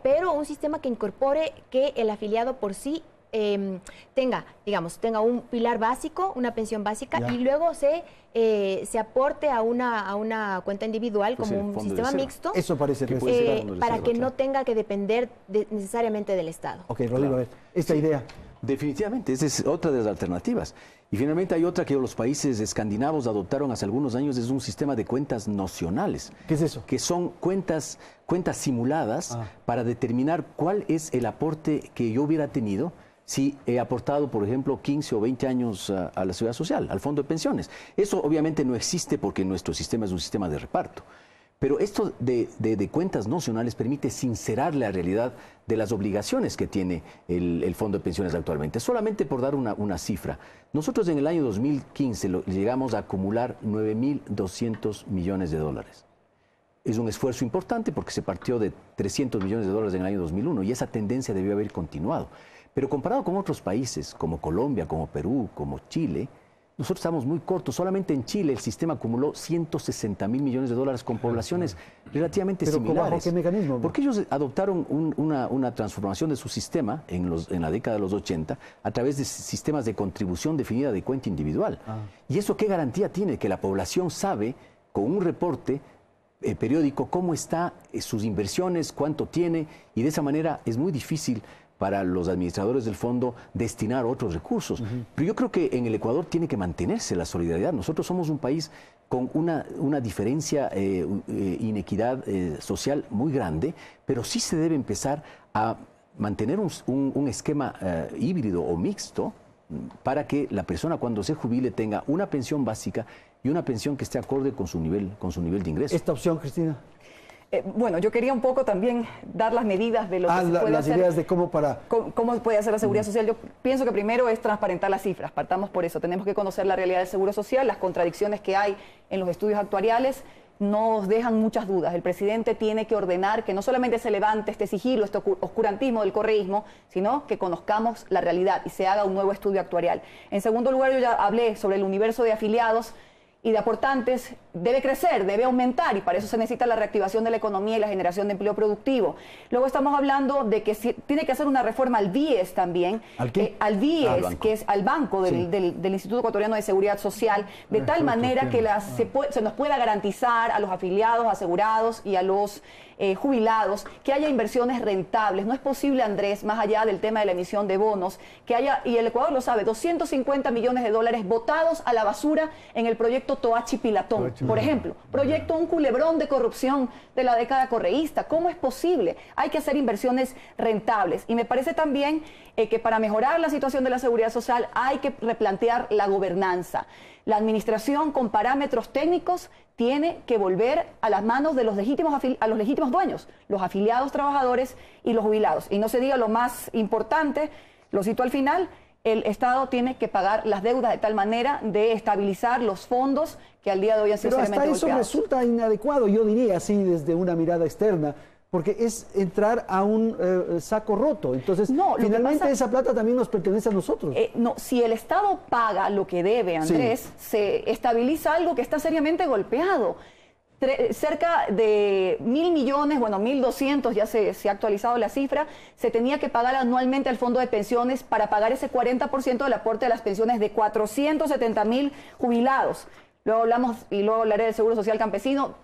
pero un sistema que incorpore que el afiliado por sí tenga un pilar básico, una pensión básica, y luego se aporte a una cuenta individual, pues como un sistema mixto. Eso parece que para que no tenga que depender necesariamente del Estado. Ok, Rodrigo, a ver, esta idea. Definitivamente, esa es otra de las alternativas. Y finalmente hay otra que los países escandinavos adoptaron hace algunos años, es un sistema de cuentas nocionales. ¿Qué es eso? Que son cuentas simuladas para determinar cuál es el aporte que yo hubiera tenido si he aportado, por ejemplo, 15 o 20 años a la seguridad social, al fondo de pensiones. Eso obviamente no existe porque nuestro sistema es un sistema de reparto. Pero esto de cuentas nocionales permite sincerar la realidad de las obligaciones que tiene el Fondo de Pensiones actualmente. Solamente por dar una cifra, nosotros en el año 2015 llegamos a acumular 9.200 millones de dólares. Es un esfuerzo importante porque se partió de 300 millones de dólares en el año 2001 y esa tendencia debió haber continuado. Pero comparado con otros países como Colombia, como Perú, como Chile, nosotros estamos muy cortos. Solamente en Chile el sistema acumuló 160.000 millones de dólares con poblaciones relativamente similares. ¿Bajo qué mecanismo? Porque ellos adoptaron una transformación de su sistema en la década de los 80 a través de sistemas de contribución definida de cuenta individual. ¿Y eso qué garantía tiene? Que la población sabe con un reporte periódico cómo está sus inversiones, cuánto tiene, y de esa manera es muy difícil para los administradores del fondo destinar otros recursos. Pero yo creo que en el Ecuador tiene que mantenerse la solidaridad. Nosotros somos un país con una diferencia, inequidad social muy grande, pero sí se debe empezar a mantener un esquema híbrido o mixto para que la persona cuando se jubile tenga una pensión básica y una pensión que esté acorde con su nivel de ingreso. ¿Esta opción, Cristina? Bueno, yo quería un poco también dar las medidas de lo que se puede hacer. Las ideas de cómo puede hacer la seguridad social. Yo pienso que primero es transparentar las cifras, partamos por eso. Tenemos que conocer la realidad del seguro social, las contradicciones que hay en los estudios actuariales nos dejan muchas dudas. El presidente tiene que ordenar que no solamente se levante este sigilo, este oscurantismo del correísmo, sino que conozcamos la realidad y se haga un nuevo estudio actuarial. En segundo lugar, yo ya hablé sobre el universo de afiliados y de aportantes. Debe crecer, debe aumentar, y para eso se necesita la reactivación de la economía y la generación de empleo productivo. Luego estamos hablando de que tiene que hacer una reforma al BIES también. ¿Al qué? Al BIES, que es al banco del Instituto Ecuatoriano de Seguridad Social, de tal manera que se nos pueda garantizar a los afiliados, asegurados y a los jubilados que haya inversiones rentables. No es posible, Andrés, más allá del tema de la emisión de bonos, que haya, y el Ecuador lo sabe, 250 millones de dólares botados a la basura en el proyecto Toachi Pilatón. Por ejemplo, proyecto un culebrón de corrupción de la década correísta. ¿Cómo es posible? Hay que hacer inversiones rentables. Y me parece también que para mejorar la situación de la seguridad social hay que replantear la gobernanza. La administración con parámetros técnicos tiene que volver a las manos de los legítimos dueños, los afiliados, trabajadores y los jubilados. Y no se diga lo más importante, lo cito al final, el Estado tiene que pagar las deudas de tal manera de estabilizar los fondos que al día de hoy han sido seriamente golpeados. Pero hasta eso resulta inadecuado, yo diría así desde una mirada externa, porque es entrar a un saco roto. Entonces, finalmente esa plata también nos pertenece a nosotros. No, si el Estado paga lo que debe, Andrés, se estabiliza algo que está seriamente golpeado. Cerca de 1.000 millones, bueno, 1.200, ya se ha actualizado la cifra, se tenía que pagar anualmente al fondo de pensiones para pagar ese 40% del aporte de las pensiones de 470.000 jubilados. Luego hablamos, y luego hablaré del Seguro Social Campesino,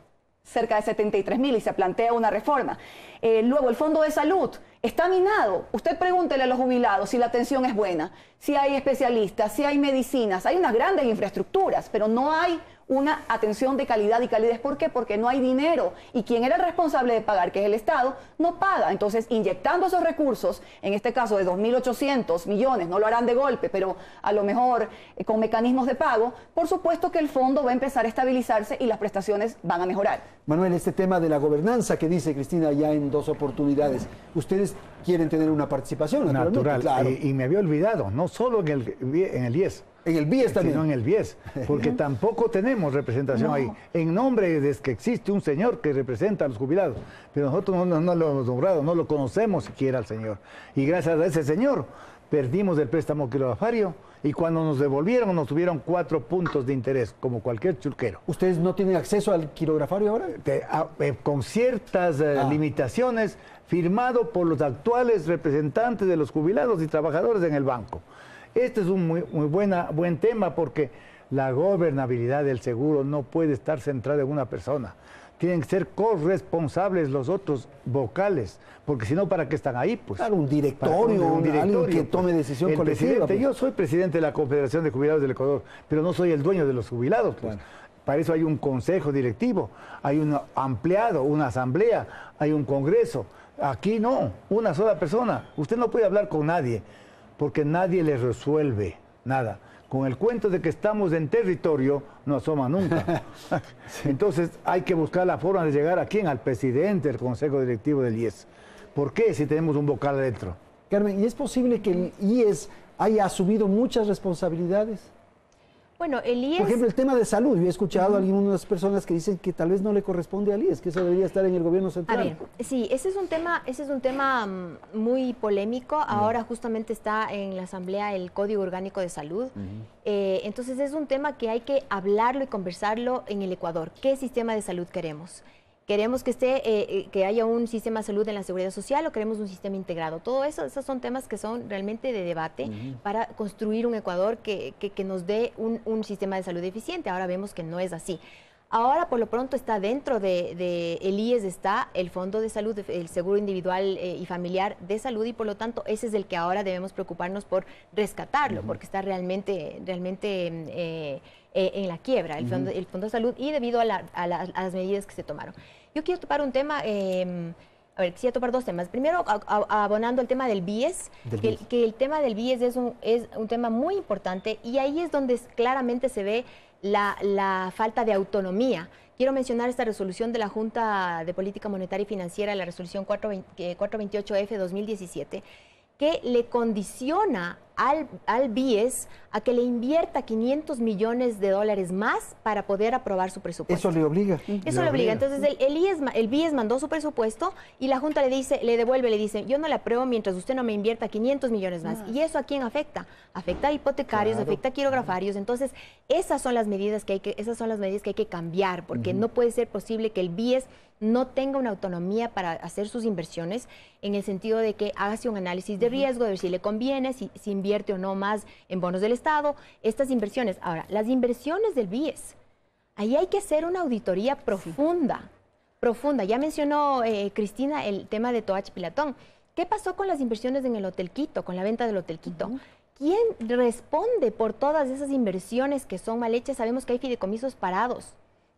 cerca de 73.000, y se plantea una reforma. Luego, el Fondo de Salud está minado. Usted pregúntele a los jubilados si la atención es buena, si hay especialistas, si hay medicinas. Hay unas grandes infraestructuras, pero no hay una atención de calidad y calidez. ¿Por qué? Porque no hay dinero. Y quien era el responsable de pagar, que es el Estado, no paga. Entonces, inyectando esos recursos, en este caso de 2.800 millones, no lo harán de golpe, pero a lo mejor con mecanismos de pago, por supuesto que el fondo va a empezar a estabilizarse y las prestaciones van a mejorar. Manuel, este tema de la gobernanza que dice Cristina ya en 2 oportunidades, ustedes quieren tener una participación natural, claro. Y me había olvidado, no solo en el IES. En el BIES también. Sino en el BIES, porque tampoco tenemos representación ahí. En nombre de que existe un señor que representa a los jubilados, pero nosotros no lo hemos nombrado, no lo conocemos siquiera al señor. Y gracias a ese señor perdimos el préstamo quirografario y cuando nos devolvieron nos tuvieron 4 puntos de interés, como cualquier churquero. ¿Ustedes no tienen acceso al quirografario ahora? Con ciertas limitaciones, firmado por los actuales representantes de los jubilados y trabajadores en el banco. Este es un muy buen tema porque la gobernabilidad del seguro no puede estar centrada en una persona. Tienen que ser corresponsables los otros vocales, porque si no, ¿para qué están ahí? Pues, claro, un directorio, alguien que tome decisión colectiva. Yo soy presidente de la Confederación de Jubilados del Ecuador, pero no soy el dueño de los jubilados. Pues. Para eso hay un consejo directivo, hay un ampliado, una asamblea, hay un congreso. Aquí no, una sola persona. Usted no puede hablar con nadie, porque nadie le resuelve nada. Con el cuento de que estamos en territorio, no asoma nunca. Entonces hay que buscar la forma de llegar a quién, al presidente del Consejo Directivo del IES. ¿Por qué si tenemos un vocal adentro? Carmen, ¿y es posible que el IES haya asumido muchas responsabilidades? Bueno, el IES... Por ejemplo, el tema de salud. Yo he escuchado a algunas personas que dicen que tal vez no le corresponde al IES, que eso debería estar en el gobierno central. A ver, sí, ese es un tema muy polémico. Ahora justamente está en la Asamblea el Código Orgánico de Salud. Entonces es un tema que hay que hablarlo y conversarlo en el Ecuador. ¿Qué sistema de salud queremos? ¿Queremos que haya un sistema de salud en la seguridad social o queremos un sistema integrado? Todo eso, esos son temas que son realmente de debate para construir un Ecuador que nos dé un sistema de salud eficiente. Ahora vemos que no es así. Ahora, por lo pronto, está dentro de el IES, está el Fondo de Salud, el Seguro Individual y Familiar de Salud, y por lo tanto, ese es el que ahora debemos preocuparnos por rescatarlo, porque está realmente en la quiebra, el Fondo de Salud, y debido a las medidas que se tomaron. Yo quiero topar un tema... quisiera topar dos temas. Primero, abonando el tema del BIES, que el tema del BIES es un tema muy importante, y ahí es donde claramente se ve la falta de autonomía. Quiero mencionar esta resolución de la Junta de Política Monetaria y Financiera, la resolución 428F 2017, que le condiciona al BIES a que le invierta $500 millones más para poder aprobar su presupuesto. Eso le obliga. Eso le obliga. Entonces el BIES mandó su presupuesto y la Junta le dice, yo no le apruebo mientras usted no me invierta $500 millones más. ¿Y eso a quién afecta? Afecta a hipotecarios, afecta a quirografarios. Entonces, esas son las medidas que hay que cambiar, porque no puede ser posible que el BIES no tenga una autonomía para hacer sus inversiones, en el sentido de que hágase un análisis de riesgo, de ver si le conviene, si invierte o no más en bonos del Estado, estas inversiones. Ahora, las inversiones del BIES, ahí hay que hacer una auditoría profunda. Ya mencionó Cristina el tema de Toach Pilatón. ¿Qué pasó con las inversiones en el Hotel Quito, con la venta del Hotel Quito? ¿Quién responde por todas esas inversiones que son mal hechas? Sabemos que hay fideicomisos parados,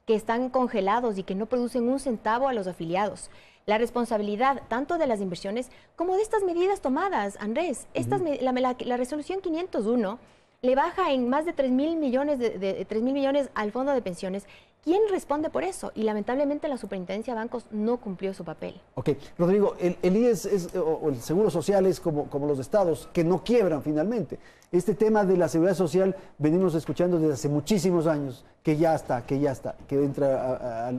que están congelados y que no producen un centavo a los afiliados. La responsabilidad tanto de las inversiones como de estas medidas tomadas, Andrés. La resolución 501 le baja en más de 3.000 millones al fondo de pensiones. ¿Quién responde por eso? Y lamentablemente la Superintendencia de Bancos no cumplió su papel. Ok, Rodrigo, el IES o el Seguro Social es como los estados que no quiebran finalmente. Este tema de la seguridad social venimos escuchando desde hace muchísimos años, que ya está, que entra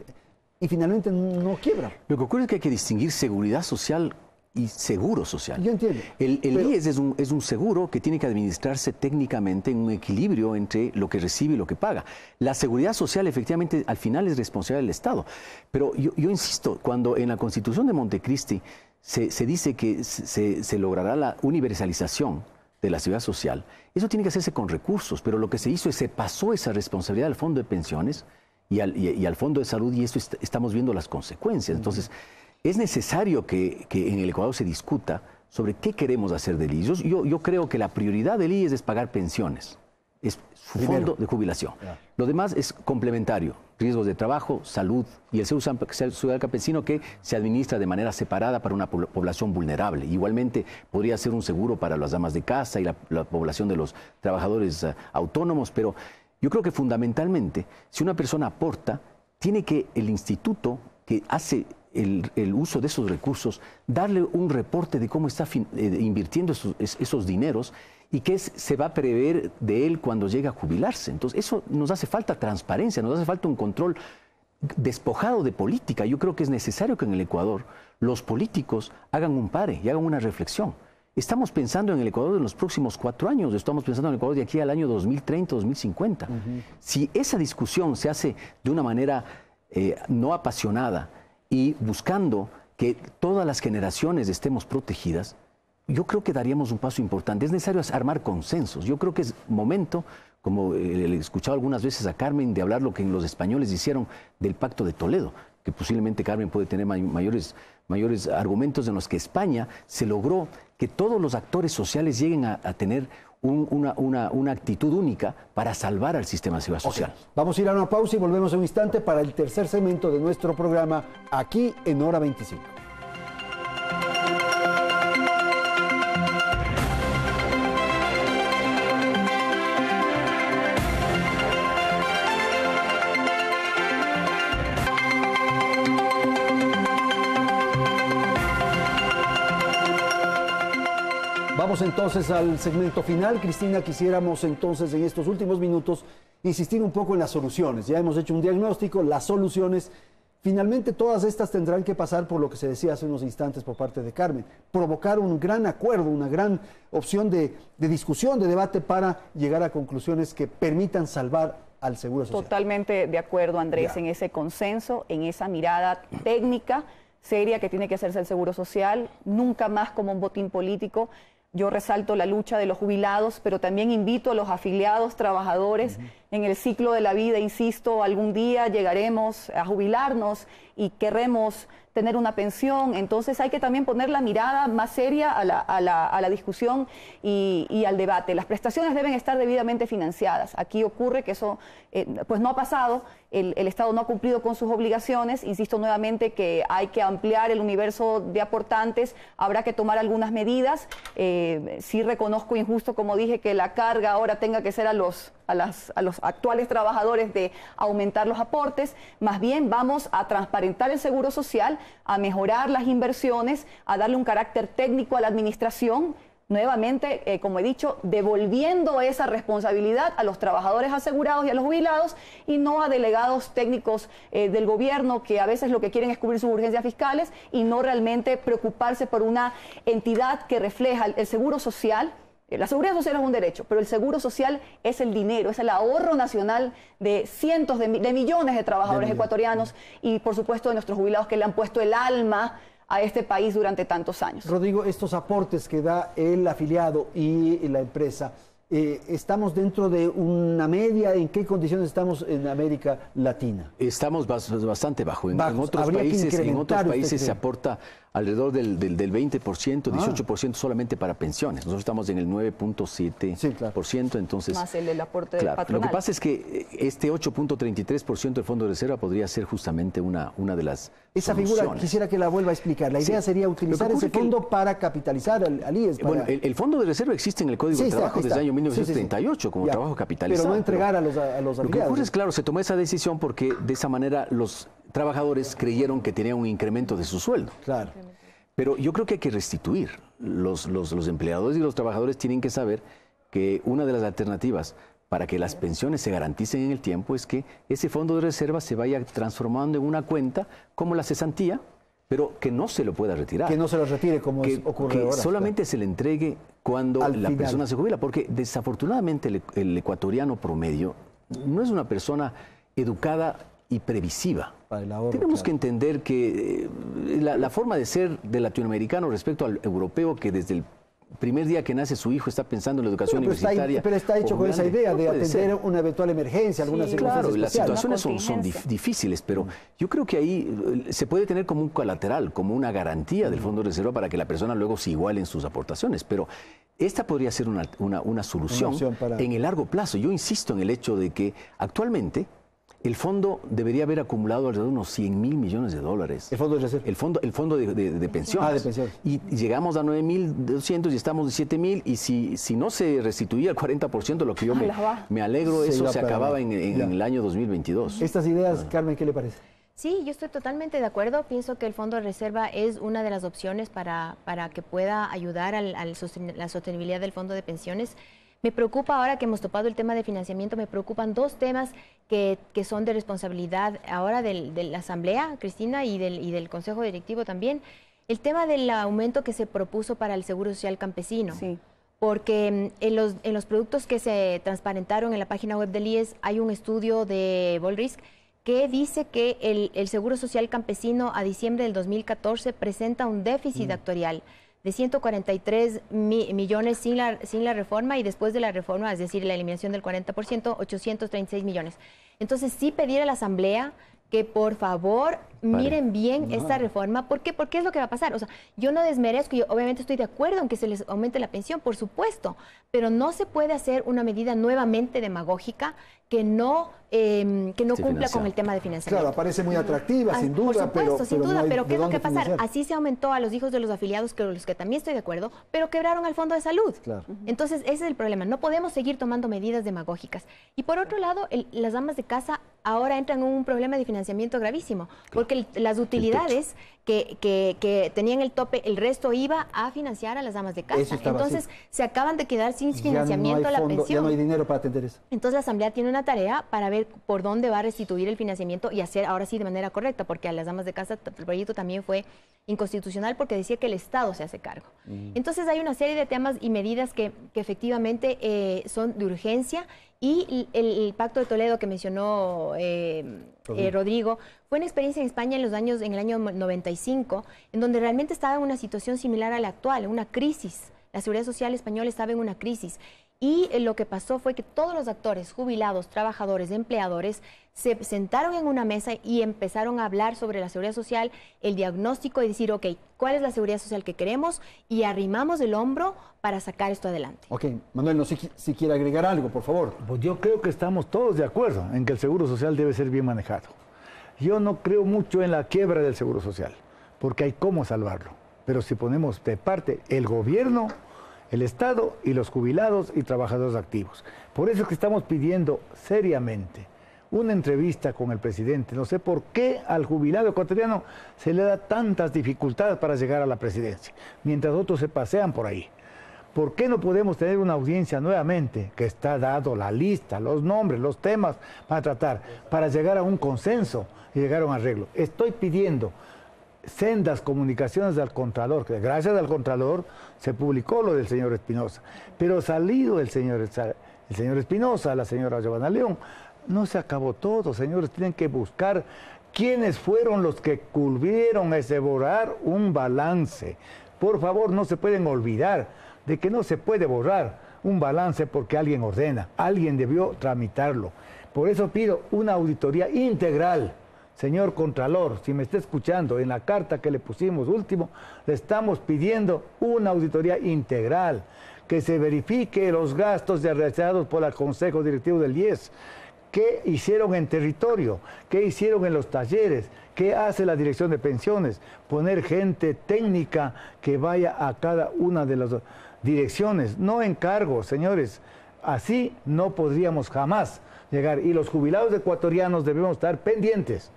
y finalmente no quiebra. Lo que ocurre es que hay que distinguir seguridad social y seguro social. Yo entiendo. El IES es un seguro que tiene que administrarse técnicamente en un equilibrio entre lo que recibe y lo que paga. La seguridad social efectivamente al final es responsabilidad del Estado. Pero yo insisto, cuando en la Constitución de Montecristi se dice que se logrará la universalización de la seguridad social, eso tiene que hacerse con recursos, pero lo que se hizo es se pasó esa responsabilidad al Fondo de Pensiones y al Fondo de Salud, y esto estamos viendo las consecuencias. Entonces, es necesario que en el Ecuador se discuta sobre qué queremos hacer del IES. Yo creo que la prioridad del IES es pagar pensiones, es su fondo de jubilación. Lo demás es complementario, riesgos de trabajo, salud y el seguro social campesino que se administra de manera separada para una población vulnerable. Igualmente podría ser un seguro para las damas de casa y la población de los trabajadores autónomos, pero yo creo que fundamentalmente, si una persona aporta, tiene que el instituto que hace el uso de esos recursos, darle un reporte de cómo está invirtiendo esos dineros y qué se va a prever de él cuando llegue a jubilarse. Entonces, eso nos hace falta transparencia, nos hace falta un control despojado de política. Yo creo que es necesario que en el Ecuador los políticos hagan un pare y hagan una reflexión. Estamos pensando en el Ecuador en los próximos 4 años, estamos pensando en el Ecuador de aquí al año 2030, 2050. Si esa discusión se hace de una manera no apasionada y buscando que todas las generaciones estemos protegidas, yo creo que daríamos un paso importante. Es necesario armar consensos. Yo creo que es momento, como he escuchado algunas veces a Carmen, de hablar lo que los españoles hicieron del Pacto de Toledo, que posiblemente Carmen puede tener mayores argumentos en los que España se logró que todos los actores sociales lleguen a tener una actitud única para salvar al sistema de seguridad social. Vamos a ir a una pausa y volvemos en un instante para el tercer segmento de nuestro programa aquí en Hora 25. Vamos entonces al segmento final. Cristina, quisiéramos entonces en estos últimos minutos insistir un poco en las soluciones. Ya hemos hecho un diagnóstico, las soluciones. Finalmente todas estas tendrán que pasar por lo que se decía hace unos instantes por parte de Carmen. Provocar un gran acuerdo, una gran opción de discusión, de debate para llegar a conclusiones que permitan salvar al Seguro Social. Totalmente de acuerdo, Andrés, en ese consenso, en esa mirada técnica, seria que tiene que hacerse el Seguro Social, nunca más como un botín político. Yo resalto la lucha de los jubilados, pero también invito a los afiliados, trabajadores, en el ciclo de la vida, insisto, algún día llegaremos a jubilarnos y querremos tener una pensión. Entonces hay que también poner la mirada más seria a la discusión y al debate. Las prestaciones deben estar debidamente financiadas. Aquí ocurre que eso pues no ha pasado, el Estado no ha cumplido con sus obligaciones. Insisto nuevamente que hay que ampliar el universo de aportantes, habrá que tomar algunas medidas. Sí reconozco injusto, como dije, que la carga ahora tenga que ser a los actuales trabajadores de aumentar los aportes. Más bien vamos a transparentar el seguro social, a mejorar las inversiones, a darle un carácter técnico a la administración, nuevamente, como he dicho, devolviendo esa responsabilidad a los trabajadores asegurados y a los jubilados y no a delegados técnicos del gobierno que a veces lo que quieren es cubrir sus urgencias fiscales y no realmente preocuparse por una entidad que refleja el seguro social. La seguridad social es un derecho, pero el seguro social es el dinero, es el ahorro nacional de cientos de millones de trabajadores ecuatorianos y, por supuesto, de nuestros jubilados que le han puesto el alma a este país durante tantos años. Rodrigo, estos aportes que da el afiliado y la empresa, ¿estamos dentro de una media? ¿En qué condiciones estamos en América Latina? Estamos bastante bajo. En otros países se aporta alrededor del 20%, 18% solamente para pensiones. Nosotros estamos en el 9.7%, entonces... Más el aporte patronal. Lo que pasa es que este 8.33% del Fondo de Reserva podría ser justamente una de las Esa soluciones. figura quisiera que la vuelva a explicar. La idea sería utilizar ese fondo para capitalizar al IES. Bueno, el Fondo de Reserva existe en el Código de Trabajo desde el año 1938 como trabajo capitalizado. Pero no entregar a los afiliados. Lo que ocurre es, claro, se tomó esa decisión porque de esa manera los trabajadores creyeron que tenían un incremento de su sueldo. Claro. Pero yo creo que hay que restituir. Los empleadores y los trabajadores tienen que saber que una de las alternativas para que las pensiones se garanticen en el tiempo es que ese fondo de reserva se vaya transformando en una cuenta como la cesantía, pero que no se lo pueda retirar. Que no se lo retire como ocurre ahora. Que solamente se le entregue cuando la persona se jubila, porque desafortunadamente el ecuatoriano promedio no es una persona educada y previsiva. Tenemos que entender que la forma de ser del latinoamericano respecto al europeo, que desde el primer día que nace su hijo está pensando en la educación universitaria. Pero está hecho con esa idea de atender una eventual emergencia, algunas circunstancias especiales. Las situaciones son difíciles, pero yo creo que ahí se puede tener como un colateral, como una garantía del Fondo de Reserva para que la persona luego se iguale en sus aportaciones. Pero esta podría ser una solución en el largo plazo. Yo insisto en el hecho de que actualmente el fondo debería haber acumulado alrededor de unos 100.000 millones de dólares. ¿El fondo de reserva? El fondo de pensiones. De pensiones. Y llegamos a 9.200 y estamos de 7.000 y si no se restituía el 40%, lo que yo me alegro, eso se acababa en el año 2022. Estas ideas, Carmen, ¿qué le parece? Sí, yo estoy totalmente de acuerdo. Pienso que el Fondo de Reserva es una de las opciones para que pueda ayudar a la sostenibilidad del Fondo de Pensiones. Me preocupa, ahora que hemos topado el tema de financiamiento, me preocupan dos temas que son de responsabilidad ahora de la Asamblea, Cristina, y del Consejo Directivo también. El tema del aumento que se propuso para el Seguro Social Campesino. Sí. Porque en los productos que se transparentaron en la página web del IES hay un estudio de Volrisk que dice que el Seguro Social Campesino a diciembre del 2014 presenta un déficit actuarial de 143 millones sin la reforma, y después de la reforma, es decir, la eliminación del 40%, 836 millones. Entonces, sí pedir a la Asamblea que por favor miren bien esta reforma. ¿Por qué? Porque es lo que va a pasar. O sea, yo no desmerezco, yo obviamente estoy de acuerdo en que se les aumente la pensión, por supuesto, pero no se puede hacer una medida nuevamente demagógica que no cumpla con el tema de financiamiento. Claro, parece muy atractiva, sin duda. Por supuesto, sin duda, pero ¿qué es lo que pasa? Así se aumentó a los hijos de los afiliados, que los que también estoy de acuerdo, pero quebraron al Fondo de Salud. Claro. Entonces, ese es el problema. No podemos seguir tomando medidas demagógicas. Y por otro lado, las amas de casa ahora entran en un problema de financiamiento gravísimo, porque las utilidades que tenían el tope, el resto iba a financiar a las amas de casa. Entonces, se acaban de quedar sin financiamiento a la pensión. Ya no hay dinero para atender eso. Entonces, la Asamblea tiene una tarea para ver por dónde va a restituir el financiamiento y hacer ahora sí de manera correcta, porque a las amas de casa el proyecto también fue inconstitucional porque decía que el Estado se hace cargo. Entonces, hay una serie de temas y medidas que efectivamente son de urgencia, y el Pacto de Toledo que mencionó Rodrigo fue una experiencia en España en el año 95, en donde realmente estaba en una situación similar a la actual, una crisis. La Seguridad Social española estaba en una crisis. Y lo que pasó fue que todos los actores, jubilados, trabajadores, empleadores, se sentaron en una mesa y empezaron a hablar sobre la seguridad social, el diagnóstico y decir, ok, ¿cuál es la seguridad social que queremos? Y arrimamos el hombro para sacar esto adelante. Ok, Manuel, no sé si quiere agregar algo, por favor. Pues yo creo que estamos todos de acuerdo en que el seguro social debe ser bien manejado. Yo no creo mucho en la quiebra del seguro social, porque hay cómo salvarlo. Pero si ponemos de parte el gobierno, el Estado y los jubilados y trabajadores activos. Por eso es que estamos pidiendo seriamente una entrevista con el presidente. No sé por qué al jubilado ecuatoriano se le da tantas dificultades para llegar a la presidencia, mientras otros se pasean por ahí. ¿Por qué no podemos tener una audiencia nuevamente, que está dado la lista, los nombres, los temas para tratar, para llegar a un consenso y llegar a un arreglo? Estoy pidiendo sendas comunicaciones al Contralor, que gracias al Contralor se publicó lo del señor Espinosa, pero salido el señor Espinosa, la señora Giovanna León, no se acabó todo, señores, tienen que buscar quiénes fueron los que culvieron a elaborar un balance. Por favor, no se pueden olvidar de que no se puede borrar un balance porque alguien ordena, alguien debió tramitarlo. Por eso pido una auditoría integral. Señor Contralor, si me está escuchando, en la carta que le pusimos último, le estamos pidiendo una auditoría integral, que se verifique los gastos realizados por el Consejo Directivo del IES, qué hicieron en territorio, qué hicieron en los talleres, qué hace la Dirección de Pensiones, poner gente técnica que vaya a cada una de las direcciones, no encargos, señores, así no podríamos jamás llegar, y los jubilados ecuatorianos debemos estar pendientes.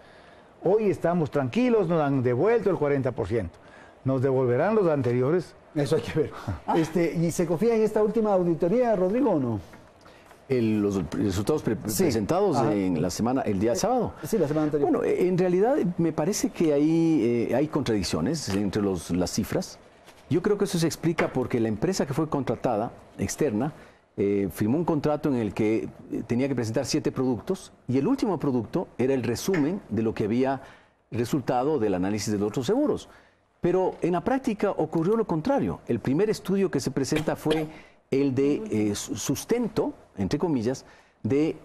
Hoy estamos tranquilos, nos han devuelto el 40%. ¿Nos devolverán los anteriores? Eso hay que ver. ¿Y se confía en esta última auditoría, Rodrigo, o no? Los resultados presentados en la semana, el día sábado. Sí, la semana anterior. Bueno, en realidad me parece que hay contradicciones entre las cifras. Yo creo que eso se explica porque la empresa que fue contratada, externa, firmó un contrato en el que tenía que presentar 7 productos y el último producto era el resumen de lo que había resultado del análisis de los otros seguros. Pero en la práctica ocurrió lo contrario. El primer estudio que se presenta fue el de sustento, entre comillas, de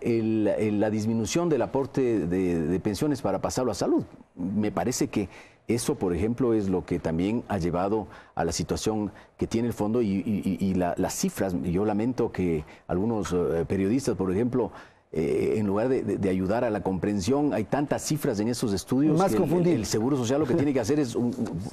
la disminución del aporte de pensiones para pasarlo a salud. Me parece que eso, por ejemplo, es lo que también ha llevado a la situación que tiene el fondo y las cifras. Yo lamento que algunos periodistas, por ejemplo, en lugar de ayudar a la comprensión, hay tantas cifras en esos estudios. Más confundido. El Seguro Social lo que tiene que hacer es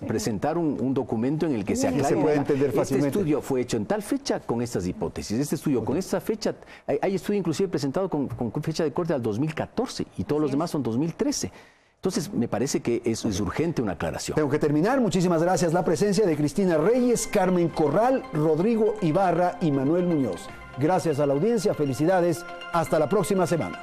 presentar un documento en el que se aclare. Se puede entender fácilmente. Este estudio fue hecho en tal fecha con estas hipótesis. Este estudio con esta fecha, hay estudio inclusive presentado con fecha de corte al 2014 y todos los demás son 2013. Entonces, me parece que es urgente una aclaración. Tengo que terminar. Muchísimas gracias. La presencia de Cristina Reyes, Carmen Corral, Rodrigo Ibarra y Manuel Muñoz. Gracias a la audiencia. Felicidades. Hasta la próxima semana.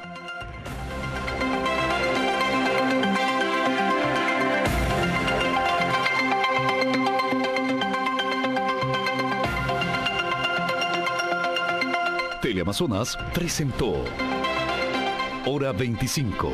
Teleamazonas presentó Hora 25.